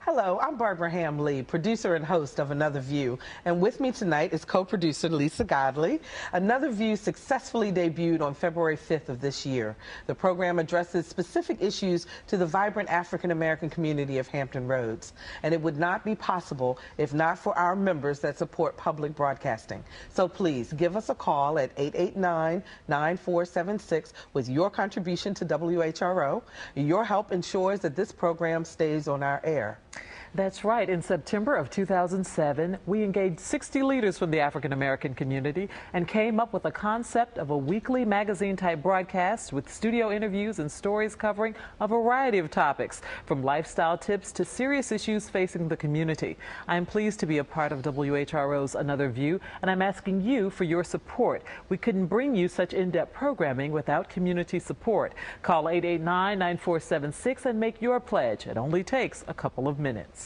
Hello, I'm Barbara Ham-Lee, producer and host of Another View, and with me tonight is co-producer Lisa Godley. Another View successfully debuted on February 5th of this year. The program addresses specific issues to the vibrant African-American community of Hampton Roads, and it would not be possible if not for our members that support public broadcasting. So please give us a call at 889-9476 with your contribution to WHRO. Your help ensures that this program stays on our air. That's right. In September of 2007, we engaged 60 leaders from the African American community and came up with a concept of a weekly magazine-type broadcast with studio interviews and stories covering a variety of topics, from lifestyle tips to serious issues facing the community. I'm pleased to be a part of WHRO's Another View, and I'm asking you for your support. We couldn't bring you such in-depth programming without community support. Call 889-9476 and make your pledge. It only takes a couple of minutes.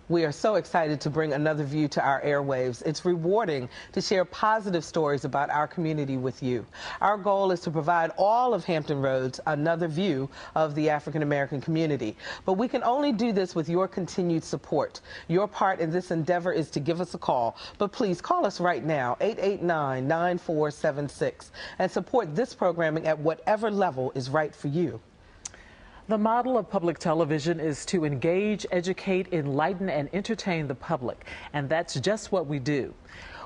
We are so excited to bring Another View to our airwaves. It's rewarding to share positive stories about our community with you. Our goal is to provide all of Hampton Roads another view of the African American community. But we can only do this with your continued support. Your part in this endeavor is to give us a call. But please call us right now, 889-9476, and support this programming at whatever level is right for you. The model of public television is to engage, educate, enlighten, and entertain the public, and that's just what we do.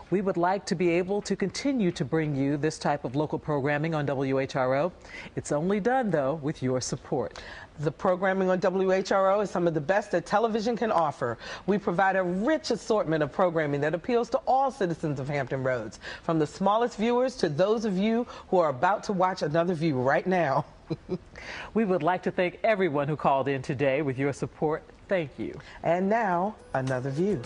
We would like to be able to continue to bring you this type of local programming on WHRO. It's only done, though, with your support. The programming on WHRO is some of the best that television can offer. We provide a rich assortment of programming that appeals to all citizens of Hampton Roads, from the smallest viewers to those of you who are about to watch Another View right now. We would like to thank everyone who called in today with your support. Thank you. And now, Another View.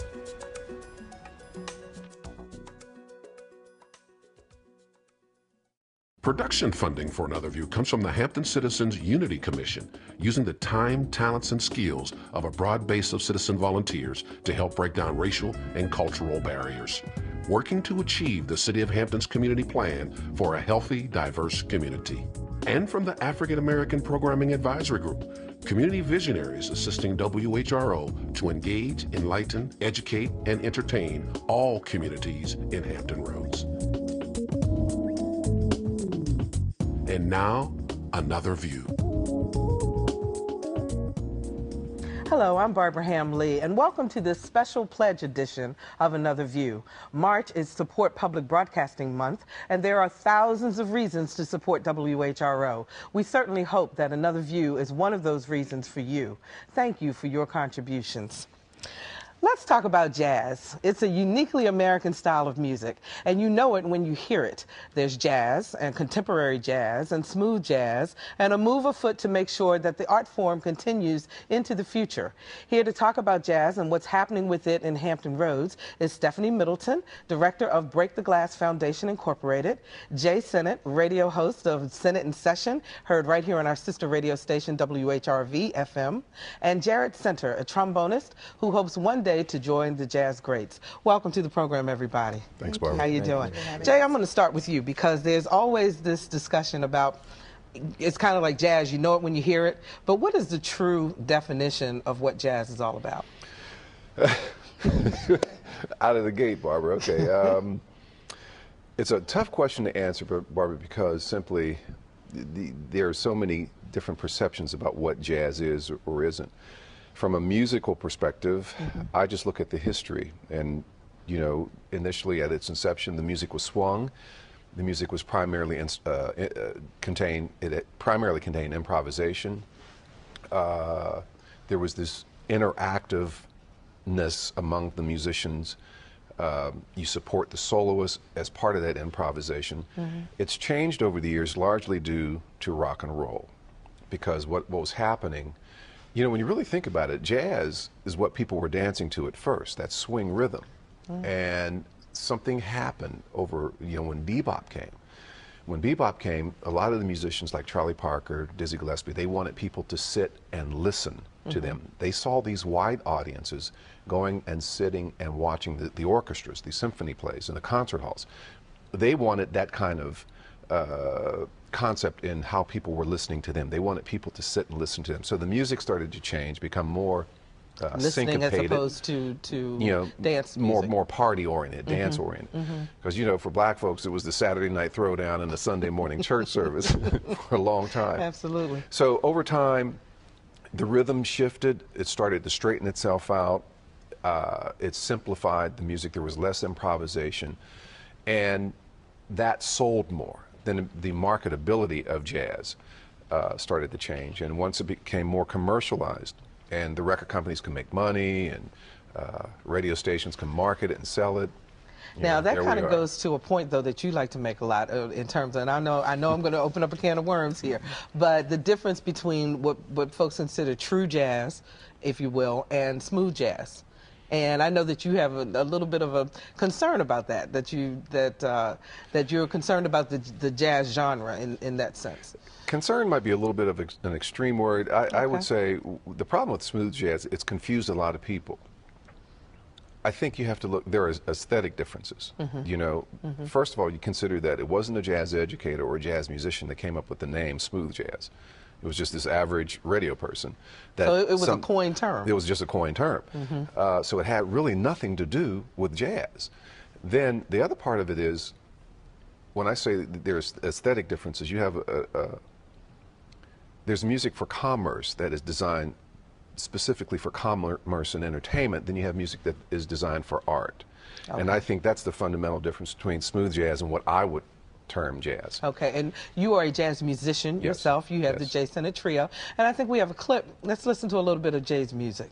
Production funding for Another View comes from the Hampton Citizens Unity Commission, using the time, talents, and skills of a broad base of citizen volunteers to help break down racial and cultural barriers, working to achieve the City of Hampton's community plan for a healthy, diverse community. And from the African American Programming Advisory Group, community visionaries assisting WHRO to engage, enlighten, educate, and entertain all communities in Hampton Roads. And now, Another View. Hello, I'm Barbara Ham-Lee, and welcome to this special pledge edition of Another View. March is Support Public Broadcasting Month, and there are thousands of reasons to support WHRO. We certainly hope that Another View is one of those reasons for you. Thank you for your contributions. Let's talk about jazz. It's a uniquely American style of music, and you know it when you hear it. There's jazz and contemporary jazz and smooth jazz and a move afoot to make sure that the art form continues into the future. Here to talk about jazz and what's happening with it in Hampton Roads is Stephanie Middleton, director of Break the Glass Foundation Incorporated, Jae Sinnett, radio host of Sinnett in Session, heard right here on our sister radio station WHRV-FM, and Jarrett Center, a trombonist who hopes one day to join the jazz greats. Welcome to the program, everybody. Thanks, Barbara. How you doing? Jay, I'm going to start with you because there's always this discussion about, it's kind of like jazz, you know it when you hear it, but what is the true definition of what jazz is all about? Out of the gate, Barbara. Okay. It's a tough question to answer, Barbara, because simply there are so many different perceptions about what jazz is or isn't. From a musical perspective, I just look at the history, and you know, initially at its inception, the music was swung. The music was primarily contained improvisation. There was this interactiveness among the musicians. You support the soloist as part of that improvisation. It's changed over the years, largely due to rock and roll, because what was happening. You know, when you really think about it, jazz is what people were dancing to at first, that swing rhythm. And something happened over, you know, when bebop came. When bebop came, a lot of the musicians like Charlie Parker, Dizzy Gillespie, they wanted people to sit and listen to them. They saw these wide audiences going and sitting and watching the orchestras, the symphony plays, and the concert halls. They wanted that kind of concept in how people were listening to them. They wanted people to sit and listen to them. So the music started to change, become more listening as syncopated, opposed to dance music. more party oriented, dance oriented. Because for black folks, it was the Saturday night throwdown and the Sunday morning church service for a long time. Absolutely. So over time, the rhythm shifted. It started to straighten itself out. It simplified the music. There was less improvisation, and that sold more. Then the marketability of jazz started to change, and once it became more commercialized, and the record companies can make money, and radio stations can market it and sell it. Now that kind of goes to a point, though, that you like to make a lot in terms of, and I know I'm going to open up a can of worms here, but the difference between what folks consider true jazz, if you will, and smooth jazz. And I know that you have a little bit of a concern about that, that you're concerned about the jazz genre in that sense. Concern might be a little bit of an extreme word. I would say the problem with smooth jazz, it's confused a lot of people. I think you have to look, there are aesthetic differences. First of all, you consider that it wasn't a jazz educator or a jazz musician that came up with the name smooth jazz. It was just this average radio person. So it was a coined term. It was just a coined term. So it had really nothing to do with jazz. Then the other part of it is, when I say that there's aesthetic differences, you have there's music for commerce that is designed specifically for commerce and entertainment. Then you have music that is designed for art. And I think that's the fundamental difference between smooth jazz and what I would term jazz. Okay, and you are a jazz musician yourself. You have the Jae Sinnett Trio, and I think we have a clip. Let's listen to a little bit of Jae's music.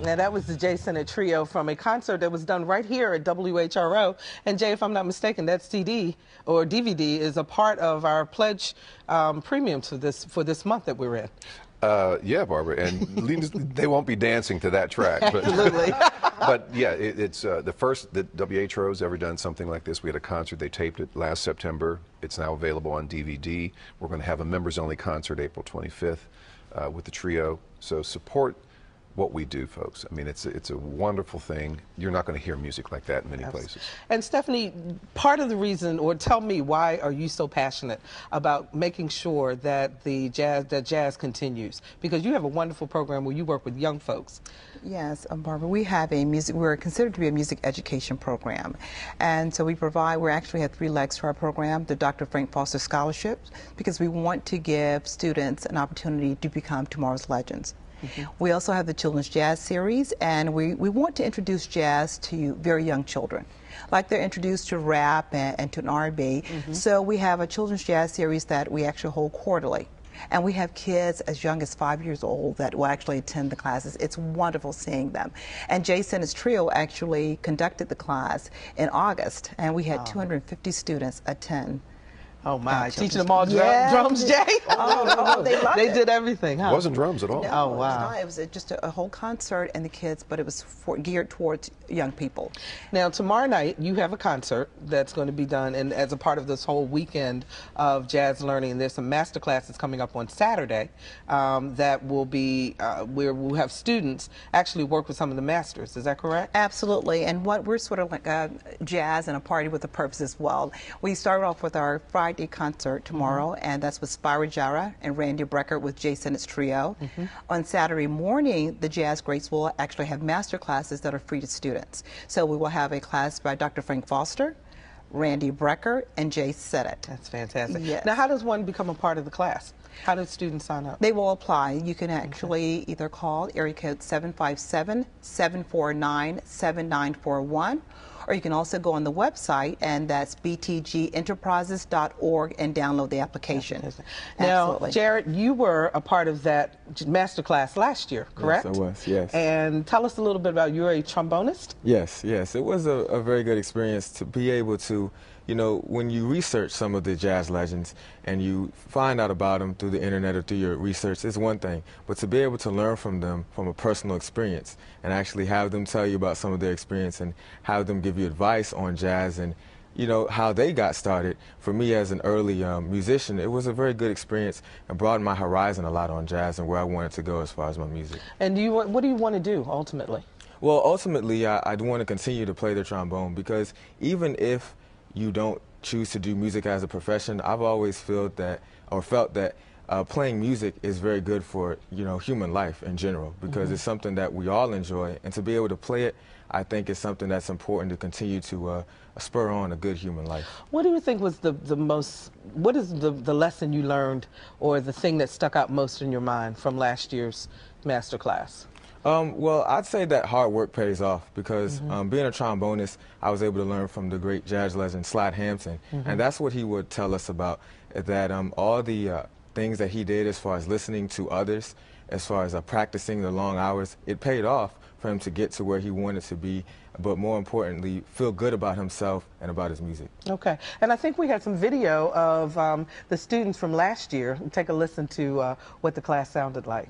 Now, that was the Jae Sinnett Trio from a concert that was done right here at WHRO. And Jae, if I'm not mistaken, that CD or DVD is a part of our pledge premium for this month that we're in. Yeah, Barbara, and they won't be dancing to that track. But, absolutely. But yeah, it's the first that WHRO's ever done something like this. We had a concert, they taped it last September. It's now available on DVD. We're going to have a members-only concert April 25th with the trio. So support what we do, folks. I mean, it's a wonderful thing. You're not going to hear music like that in many places. And Stephanie, part of the reason, or tell me, why are you so passionate about making sure that jazz continues? Because you have a wonderful program where you work with young folks. Yes, Barbara, we have we're considered to be a music education program. And so we actually have 3 legs to our program, the Dr. Frank Foster Scholarships, because we want to give students an opportunity to become tomorrow's legends. We also have the Children's Jazz Series, and we want to introduce jazz to very young children, like they're introduced to rap and to an R&B. So we have a Children's Jazz Series that we actually hold quarterly. And we have kids as young as 5 years old that will actually attend the classes. It's wonderful seeing them. And Jae Sinnett's Trio actually conducted the class in August, and we had 250 students attend Oh my! children's- Teaching them all Yeah. drums, Jay. They loved They it. did everything, huh? It wasn't drums at all. No, Oh, it's wow. not. It was just a whole concert and the kids, but it was geared towards young people. Now, tomorrow night, you have a concert that's going to be done, and as a part of this whole weekend of jazz learning, and there's some master classes coming up on Saturday that will be where we'll have students actually work with some of the masters. Is that correct? Absolutely, and what we're sort of like jazz and a party with a purpose as well. We start off with our Friday concert tomorrow, and that's with Spyra Jara and Randy Brecker with Jae Sinnett's trio. On Saturday morning, the jazz greats will actually have master classes that are free to students. So we will have a class by Dr. Frank Foster, Randy Brecker, and Jae Sinnett. That's fantastic. Yes. Now, how does one become a part of the class? How do students sign up? They will apply. You can actually either call area code 757-749-7941, or you can also go on the website, and that's btgenterprises.org, and download the application. Now, Absolutely. Jarrett, you were a part of that master class last year, correct? Yes, I was, yes. And tell us a little bit about, you're a trombonist? Yes, yes. It was a very good experience to be able to, you know, when you research some of the jazz legends and you find out about them through the internet or through your research, is one thing. But to be able to learn from them from a personal experience and actually have them tell you about some of their experience and have them give you advice on jazz and, you know, how they got started. For me as an early musician, it was a very good experience and broadened my horizon a lot on jazz and where I wanted to go as far as my music. And what do you want to do ultimately? Well, ultimately, I want to continue to play the trombone, because even if you don't choose to do music as a profession, I've always felt that playing music is very good for, you know, human life in general, because it's something that we all enjoy, and to be able to play it, I think is something that's important to continue to spur on a good human life. What do you think was what is the lesson you learned, or the thing that stuck out most in your mind from last year's master class? Well, I'd say that hard work pays off, because being a trombonist, I was able to learn from the great jazz legend Slide Hampton, and that's what he would tell us about, that all the things that he did as far as listening to others, as far as practicing the long hours, it paid off for him to get to where he wanted to be, but more importantly, feel good about himself and about his music. Okay, and I think we had some video of the students from last year. Take a listen to what the class sounded like.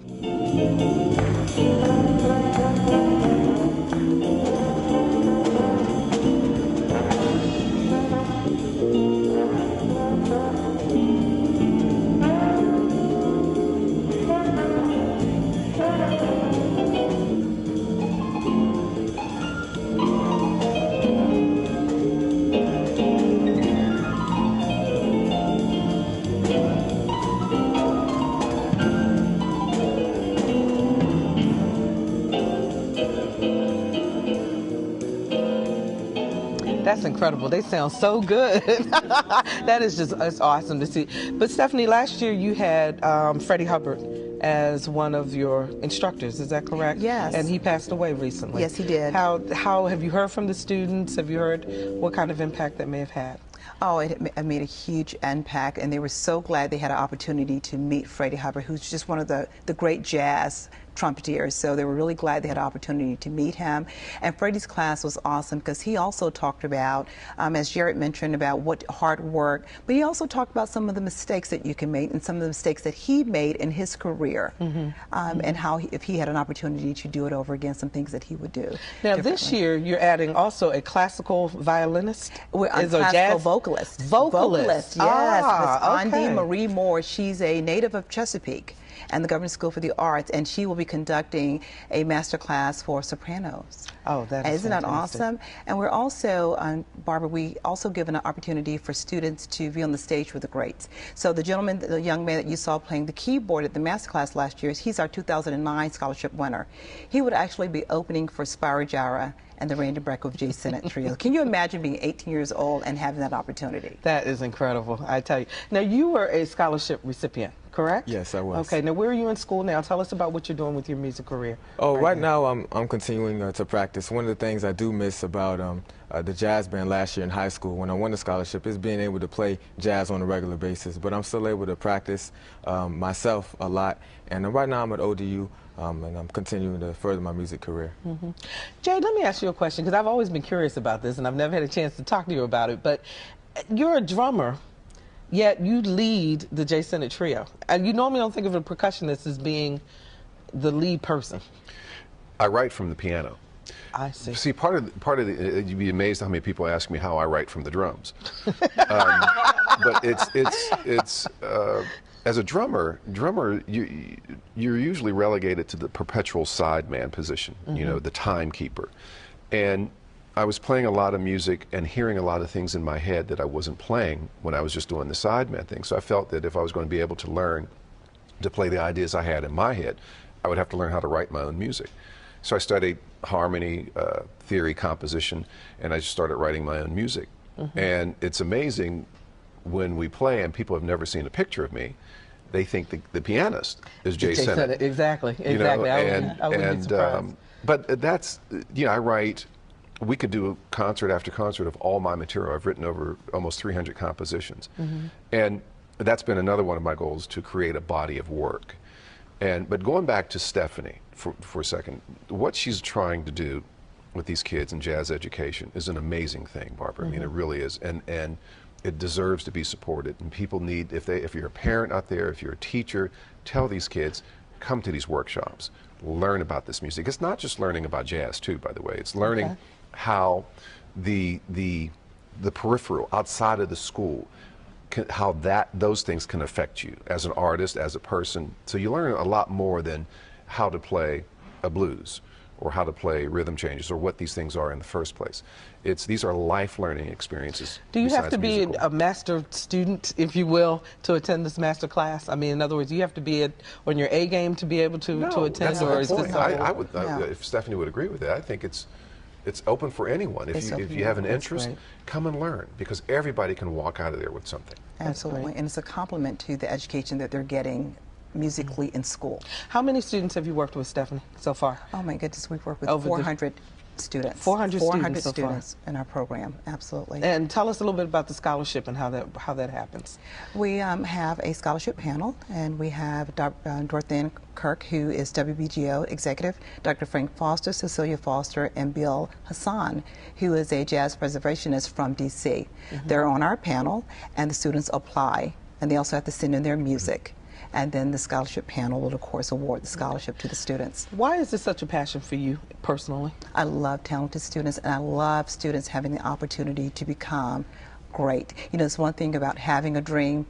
That's incredible. They sound so good. That is just, it's awesome to see. But Stephanie, last year you had Freddie Hubbard as one of your instructors. Is that correct? Yes. And he passed away recently. Yes, he did. How have you heard from the students? Have you heard what kind of impact that may have had? Oh, it made a huge impact, and they were so glad they had an opportunity to meet Freddie Hubbard, who's just one of the great jazz trumpeters. So they were really glad they had an opportunity to meet him. And Freddie's class was awesome, because he also talked about, as Jarrett mentioned, about what hard work, but he also talked about some of the mistakes that you can make and some of the mistakes that he made in his career, and how if he had an opportunity to do it over again, some things that he would do. Now this year you're adding also a classical violinist. A classical classical vocalist. Vocalist, yes. Ah, Miss okay. Andi Marie Moore. She's a native of Chesapeake and the Government School for the Arts, and she will be conducting a master class for sopranos. Oh, that is Isn't that fantastic. awesome? And we're also, Barbara, we also give an opportunity for students to be on the stage with the greats. So the young man that you saw playing the keyboard at the master class last year, he's our 2009 scholarship winner. He would actually be opening for Spyra Jara and the Randy Brecker with Jae Sinnett trio. Can you imagine being 18 years old and having that opportunity? That is incredible, I tell you. Now, you were a scholarship recipient, correct? Yes, I was. Okay, now where are you in school now? Tell us about what you're doing with your music career. Oh, right now I'm continuing to practice. One of the things I do miss about the jazz band last year in high school when I won the scholarship is being able to play jazz on a regular basis. But I'm still able to practice myself a lot. And right now I'm at ODU. And I'm continuing to further my music career. Jay, let me ask you a question, because I've always been curious about this, and I've never had a chance to talk to you about it. But you're a drummer, yet you lead the Jae Sinnett Trio. And you normally don't think of a percussionist as being the lead person. I write from the piano. I see. See, part of the, you'd be amazed how many people ask me how I write from the drums. But it's as a drummer, you're usually relegated to the perpetual sideman position, you know, the timekeeper. And I was playing a lot of music and hearing a lot of things in my head that I wasn't playing when I was just doing the sideman thing. So I felt that if I was going to be able to learn to play the ideas I had in my head, I would have to learn how to write my own music. So I studied harmony, theory, composition, and I just started writing my own music. And it's amazing when we play and people have never seen a picture of me, they think the pianist is Jae Sinnett. Exactly, exactly. You know, I wouldn't be surprised. But that's, you know, I write, we could do concert after concert of all my material. I've written over almost 300 compositions. And that's been another one of my goals, to create a body of work. But going back to Stephanie for a second, what she's trying to do with these kids in jazz education is an amazing thing, Barbara. I mean, it really is. And it deserves to be supported. And people need, if you're a parent out there, if you're a teacher, tell these kids, come to these workshops, learn about this music. It's not just learning about jazz too, by the way. It's learning how the peripheral, outside of the school, how those things can affect you as an artist, as a person. So you learn a lot more than how to play a blues or how to play rhythm changes or what these things are in the first place. These are life learning experiences. Do you have to be a master student, if you will, to attend this master class? I mean, in other words, you have to be on your A game to be able to attend? That's or is this I would, if Stephanie would agree with that, I think it's open for anyone. If you have an interest, come and learn, because everybody can walk out of there with something. Absolutely, and it's a compliment to the education that they're getting musically in school. How many students have you worked with, Stephanie, so far? Oh my goodness, we've worked with 400 students. 400 students so students in our program, absolutely. And tell us a little bit about the scholarship and how that happens. We have a scholarship panel, and we have Dorothea Kirk, who is WBGO executive, Dr. Frank Foster, Cecilia Foster, and Bill Hassan, who is a jazz preservationist from DC. They're on our panel, and the students apply, and they also have to send in their music. And then the scholarship panel will, of course, award the scholarship to the students. Why is this such a passion for you personally? I love talented students, and I love students having the opportunity to become great. You know, it's one thing about having a dream,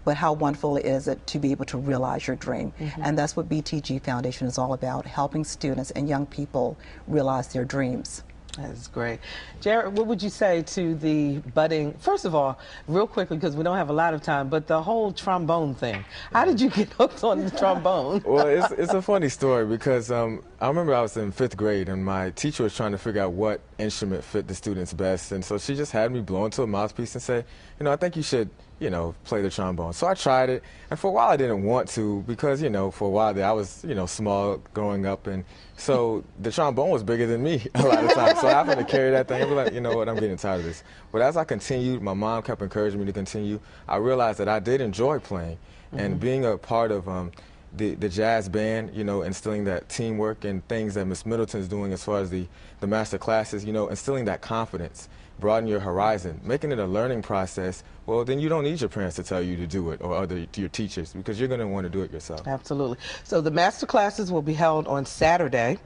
but how wonderful is it to be able to realize your dream. And that's what BTG Foundation is all about, helping students and young people realize their dreams. That's great. Jarrett, what would you say to the budding, first of all, real quickly, because we don't have a lot of time, but the whole trombone thing. How did you get hooked on the trombone? Well, it's a funny story, because I remember I was in 5th grade, and my teacher was trying to figure out what instrument fit the students best, and so she just had me blow into a mouthpiece and say, you know, I think you should, you know, play the trombone. So I tried it, and for a while I didn't want to, because, you know, for a while there I was, you know, small growing up, and so the trombone was bigger than me a lot of times. So I happened to carry that thing. I was like, you know what, I'm getting tired of this. But as I continued, my mom kept encouraging me to continue. I realized that I did enjoy playing, and being a part of the jazz band, you know, instilling that teamwork and things that Miss Middleton is doing as far as the master classes, you know, instilling that confidence, broaden your horizon, making it a learning process. Well, then you don't need your parents to tell you to do it, or your teachers, because you're going to want to do it yourself. Absolutely. So the master classes will be held on Saturday,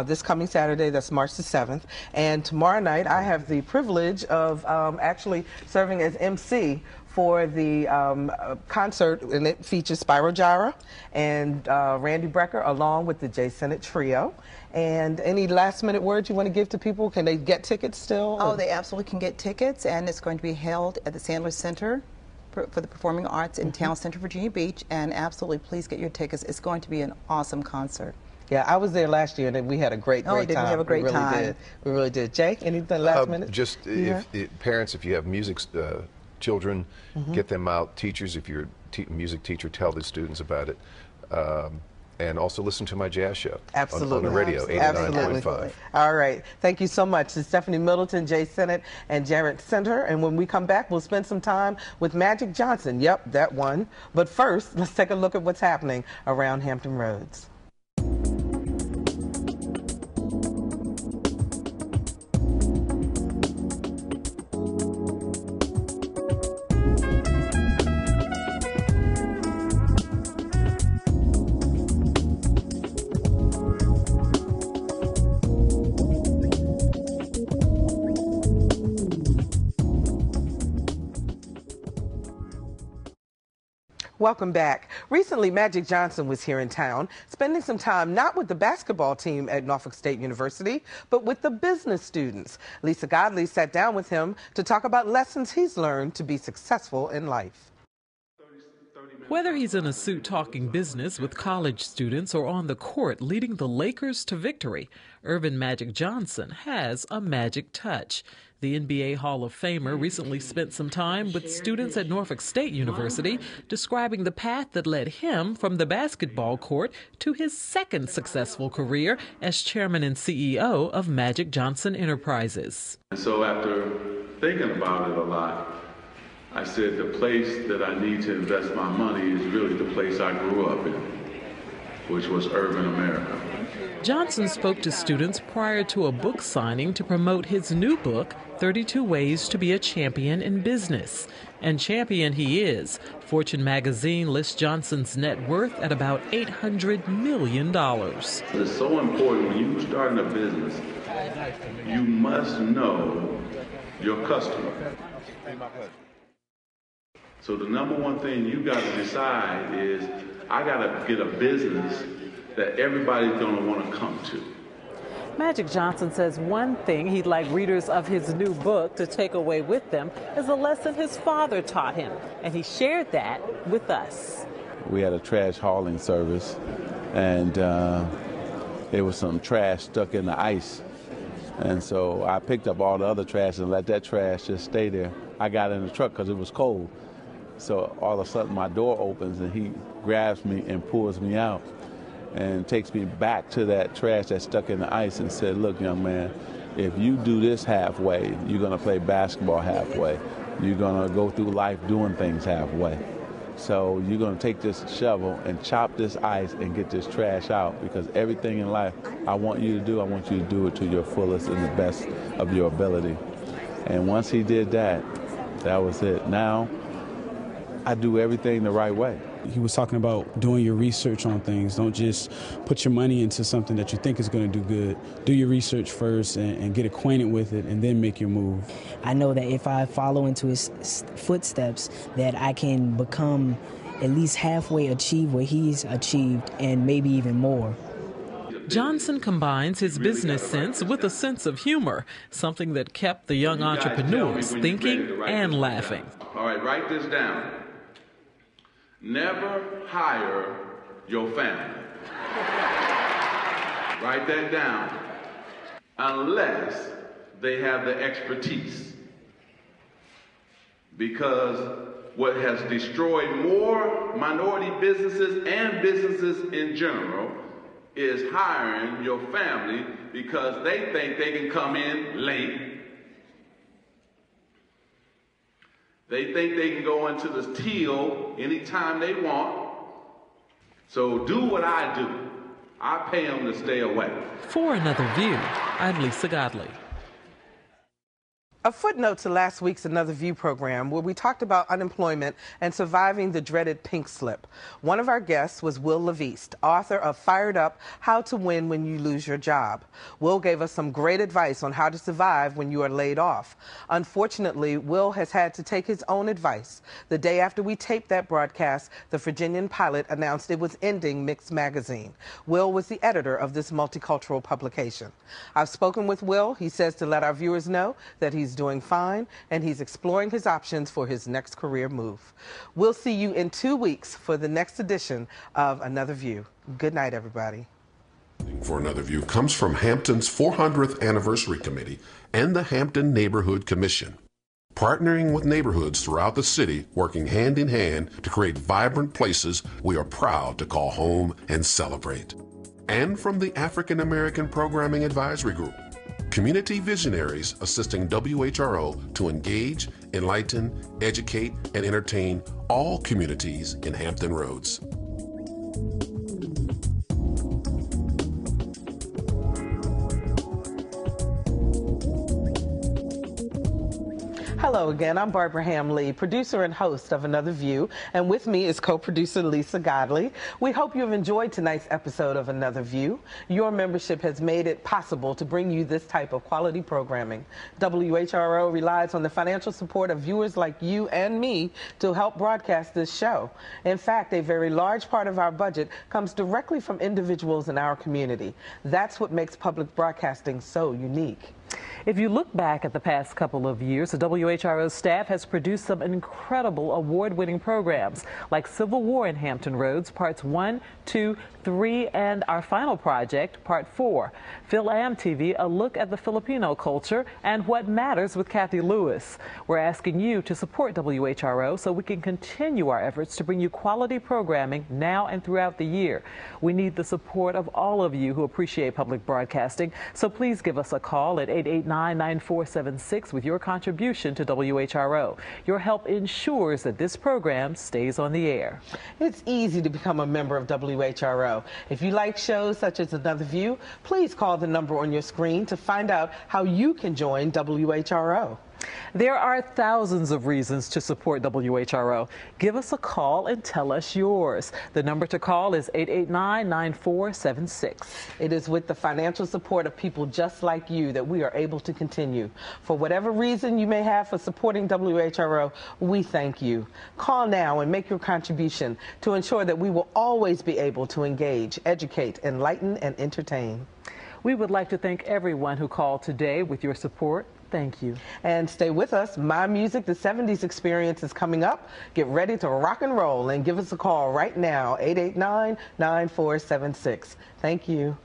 this coming Saturday, that's March the 7th. And tomorrow night, I have the privilege of actually serving as MC for the concert, and it features Spyro Gyra and Randy Brecker, along with the Jae Sinnett Trio. And any last-minute words you want to give to people? Can they get tickets still? Oh, they absolutely can get tickets, and it's going to be held at the Sandler Center for the Performing Arts in Town Center, Virginia Beach. And absolutely, please get your tickets. It's going to be an awesome concert. Yeah, I was there last year, and we had a great time. Did we have a great time? We really did. Jay, anything last minute? Just parents, if you have music children, get them out. Teachers, if you're a music teacher, tell the students about it. And also listen to my jazz show. Absolutely. On the radio, 89.5. All right. Thank you so much. It's Stephanie Middleton, Jae Sinnett, and Jarrett Center. And when we come back, we'll spend some time with Magic Johnson. Yep, that one. But first, let's take a look at what's happening around Hampton Roads. Welcome back. Recently, Magic Johnson was here in town, spending some time not with the basketball team at Norfolk State University, but with the business students. Lisa Godley sat down with him to talk about lessons he's learned to be successful in life. Whether he's in a suit talking business with college students or on the court leading the Lakers to victory, Earvin Magic Johnson has a magic touch. The NBA Hall of Famer recently spent some time with students at Norfolk State University describing the path that led him from the basketball court to his second successful career as chairman and CEO of Magic Johnson Enterprises. So after thinking about it a lot, I said the place that I need to invest my money is really the place I grew up in, which was urban America. Johnson spoke to students prior to a book signing to promote his new book, 32 Ways to be a Champion in Business. And champion he is. Fortune magazine lists Johnson's net worth at about $800 million. It's so important when you're starting a business, you must know your customer. So the number one thing you got to decide is, I got to get a business that everybody's going to want to come to. Magic Johnson says one thing he'd like readers of his new book to take away with them is a lesson his father taught him, and he shared that with us. We had a trash hauling service, and there was some trash stuck in the ice. And so I picked up all the other trash and let that trash just stay there. I got in the truck because it was cold. So all of a sudden my door opens and he grabs me and pulls me out and takes me back to that trash that's stuck in the ice and said, look, young man, if you do this halfway, you're going to play basketball halfway. You're going to go through life doing things halfway. So you're going to take this shovel and chop this ice and get this trash out, because everything in life I want you to do it to your fullest and the best of your ability. And once he did that, that was it. Now I do everything the right way. He was talking about doing your research on things. Don't just put your money into something that you think is going to do good. Do your research first and get acquainted with it, and then make your move. I know that if I follow into his footsteps, that I can become at least halfway achieve what he's achieved, and maybe even more. Johnson combines his business sense with a sense of humor, something that kept the young entrepreneurs thinking and laughing. All right, write this down. Never hire your family. Write that down. Unless they have the expertise. Because what has destroyed more minority businesses and businesses in general is hiring your family because they think they can come in late. They think they can go into the till anytime they want. So do what I do. I pay them to stay away. For Another View, I'm Lisa Godley. A footnote to last week's Another View program, where we talked about unemployment and surviving the dreaded pink slip. One of our guests was Will Leviste, author of Fired Up, How to Win When You Lose Your Job. Will gave us some great advice on how to survive when you are laid off. Unfortunately, Will has had to take his own advice. The day after we taped that broadcast, the Virginian Pilot announced it was ending Mix magazine. Will was the editor of this multicultural publication. I've spoken with Will. He says to let our viewers know that he's doing fine, and he's exploring his options for his next career move. We'll see you in 2 weeks for the next edition of Another View. Good night, everybody. For Another View comes from Hampton's 400th Anniversary Committee and the Hampton Neighborhood Commission, partnering with neighborhoods throughout the city, working hand in hand to create vibrant places we are proud to call home and celebrate. And from the African American Programming Advisory Group, community visionaries assisting WHRO to engage, enlighten, educate, and entertain all communities in Hampton Roads. Hello again, I'm Barbara Ham-Lee, producer and host of Another View, and with me is co-producer Lisa Godley. We hope you have enjoyed tonight's episode of Another View. Your membership has made it possible to bring you this type of quality programming. WHRO relies on the financial support of viewers like you and me to help broadcast this show. In fact, a very large part of our budget comes directly from individuals in our community. That's what makes public broadcasting so unique. If you look back at the past couple of years, the WHRO staff has produced some incredible award-winning programs like Civil War in Hampton Roads, Parts 1, 2, 3, and our final project, Part 4. Phil-Am TV, a look at the Filipino culture and what matters with Kathy Lewis. We're asking you to support WHRO so we can continue our efforts to bring you quality programming now and throughout the year. We need the support of all of you who appreciate public broadcasting, so please give us a call at 889-9476 with your contribution to WHRO. Your help ensures that this program stays on the air. It's easy to become a member of WHRO. If you like shows such as Another View, please call the number on your screen to find out how you can join WHRO. There are thousands of reasons to support WHRO. Give us a call and tell us yours. The number to call is 889-9476. It is with the financial support of people just like you that we are able to continue. For whatever reason you may have for supporting WHRO, we thank you. Call now and make your contribution to ensure that we will always be able to engage, educate, enlighten, and entertain. We would like to thank everyone who called today with your support. Thank you. And stay with us. My Music, the 70s Experience is coming up. Get ready to rock and roll and give us a call right now, 889-9476. Thank you.